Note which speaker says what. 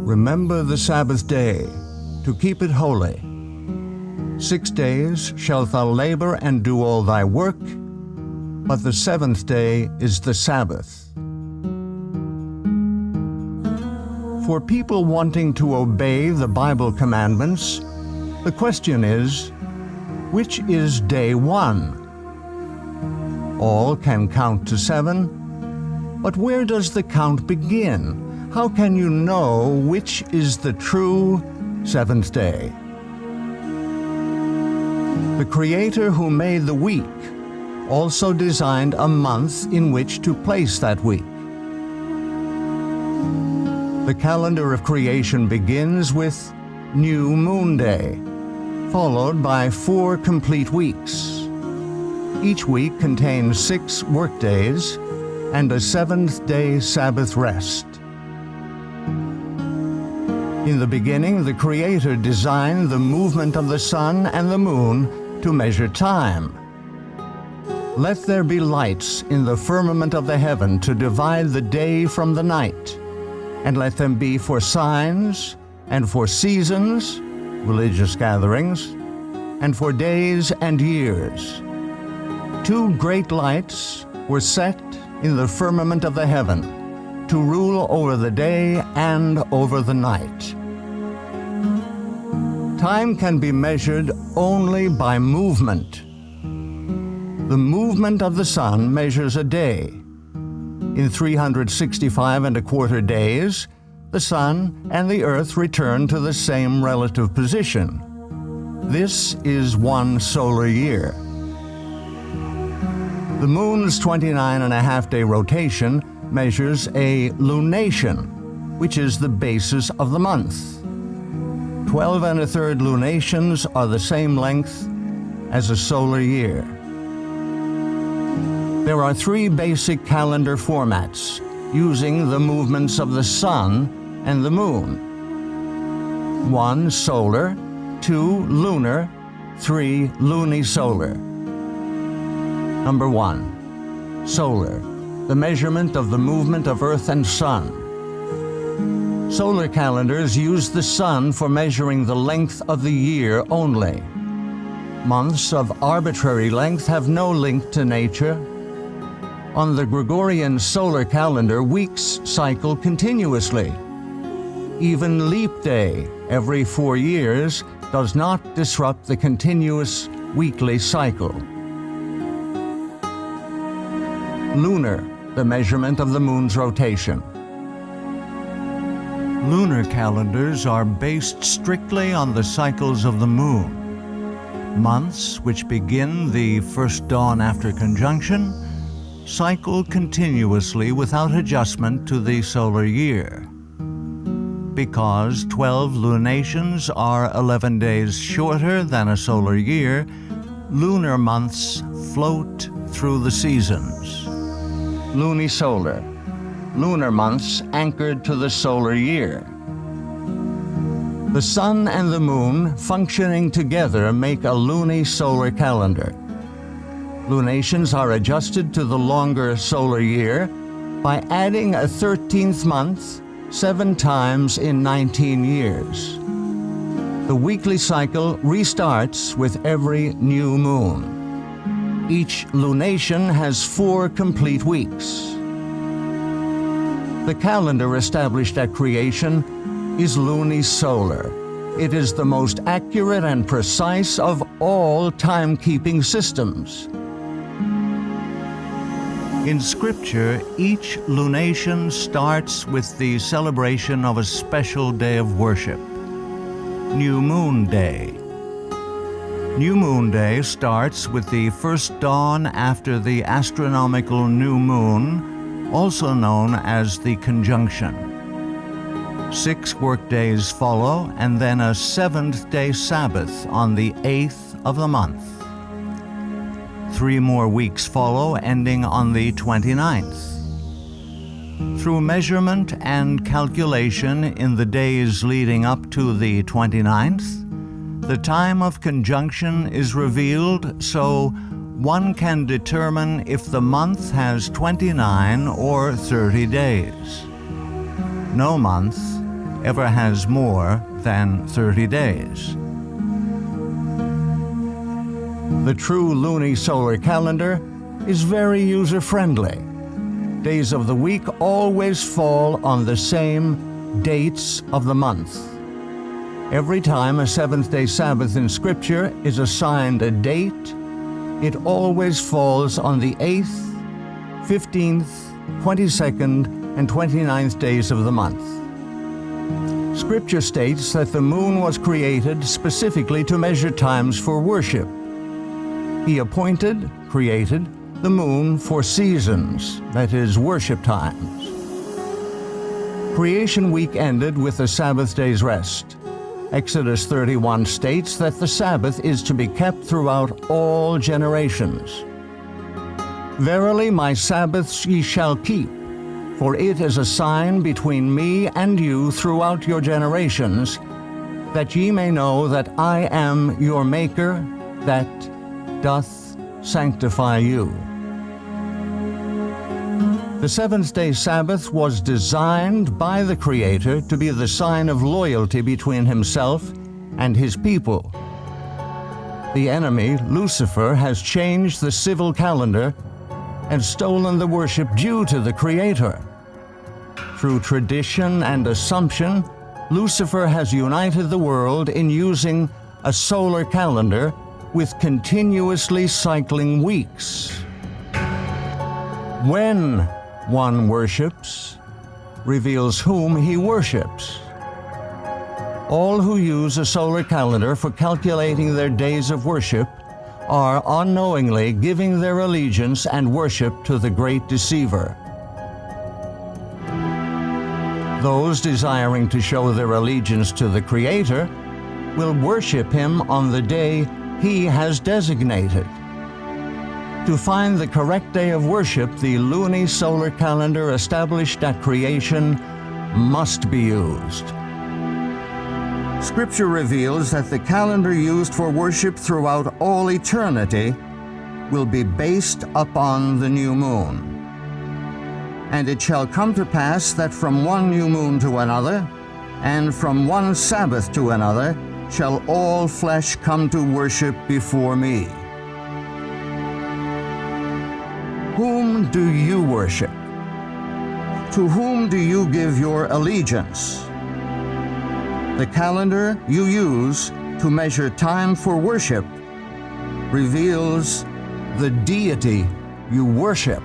Speaker 1: Remember the Sabbath day, to keep it holy. 6 days shalt thou labor and do all thy work, but the seventh day is the Sabbath. For people wanting to obey the Bible commandments, the question is, which is day 1? All can count to 7, but where does the count begin? How can you know which is the true seventh day? The Creator who made the week also designed a month in which to place that week. The calendar of creation begins with New Moon Day, followed by 4 complete weeks. Each week contains 6 workdays and a 7th-day Sabbath rest. In the beginning, the Creator designed the movement of the sun and the moon to measure time. Let there be lights in the firmament of the heaven to divide the day from the night, and let them be for signs, and for seasons, religious gatherings, and for days and years. 2 great lights were set in the firmament of the heaven, to rule over the day and over the night. Time can be measured only by movement. The movement of the sun measures a day. In 365¼ days, the sun and the earth return to the same relative position. This is 1 solar year. The moon's 29½ day rotation measures a lunation, which is the basis of the month. 12⅓ lunations are the same length as a solar year. There are 3 basic calendar formats using the movements of the sun and the moon. 1 solar, 2 lunar, 3 luni-solar. Number 1. Solar, the measurement of the movement of Earth and Sun. Solar calendars use the sun for measuring the length of the year only. Months of arbitrary length have no link to nature. On the Gregorian solar calendar, weeks cycle continuously. Even leap day, every 4 years, does not disrupt the continuous weekly cycle. Lunar, the measurement of the moon's rotation. Lunar calendars are based strictly on the cycles of the moon. Months, which begin the first dawn after conjunction, cycle continuously without adjustment to the solar year. Because 12 lunations are 11 days shorter than a solar year, lunar months float through the seasons. Luni-Solar, lunar months anchored to the solar year. The sun and the moon functioning together make a luni-solar calendar. Lunations are adjusted to the longer solar year by adding a 13th month 7 times in 19 years. The weekly cycle restarts with every new moon. Each lunation has 4 complete weeks. The calendar established at creation is luni-solar. It is the most accurate and precise of all timekeeping systems. In Scripture, each lunation starts with the celebration of a special day of worship, New Moon Day. New Moon Day starts with the first dawn after the astronomical new moon, also known as the conjunction. 6 workdays follow, and then a 7th-day Sabbath on the 8th of the month. 3 more weeks follow, ending on the 29th. Through measurement and calculation in the days leading up to the 29th, the time of conjunction is revealed so one can determine if the month has 29 or 30 days. No month ever has more than 30 days. The true Luni-Solar calendar is very user-friendly. Days of the week always fall on the same dates of the month. Every time a seventh-day Sabbath in Scripture is assigned a date, it always falls on the 8th, 15th, 22nd, and 29th days of the month. Scripture states that the moon was created specifically to measure times for worship. He created the moon for seasons, that is, worship times. Creation week ended with the Sabbath day's rest. Exodus 31 states that the Sabbath is to be kept throughout all generations. Verily my Sabbaths ye shall keep, for it is a sign between me and you throughout your generations, that ye may know that I am your Maker, that doth sanctify you. The seventh-day Sabbath was designed by the Creator to be the sign of loyalty between Himself and His people. The enemy, Lucifer, has changed the civil calendar and stolen the worship due to the Creator. Through tradition and assumption, Lucifer has united the world in using a solar calendar with continuously cycling weeks. When one worships, reveals whom he worships. All who use a solar calendar for calculating their days of worship are unknowingly giving their allegiance and worship to the great deceiver. Those desiring to show their allegiance to the Creator will worship Him on the day He has designated. To find the correct day of worship, the Luni-Solar calendar established at creation must be used. Scripture reveals that the calendar used for worship throughout all eternity will be based upon the new moon. And it shall come to pass that from one new moon to another, and from one Sabbath to another, shall all flesh come to worship before me. Whom do you worship? To whom do you give your allegiance? The calendar you use to measure time for worship reveals the deity you worship.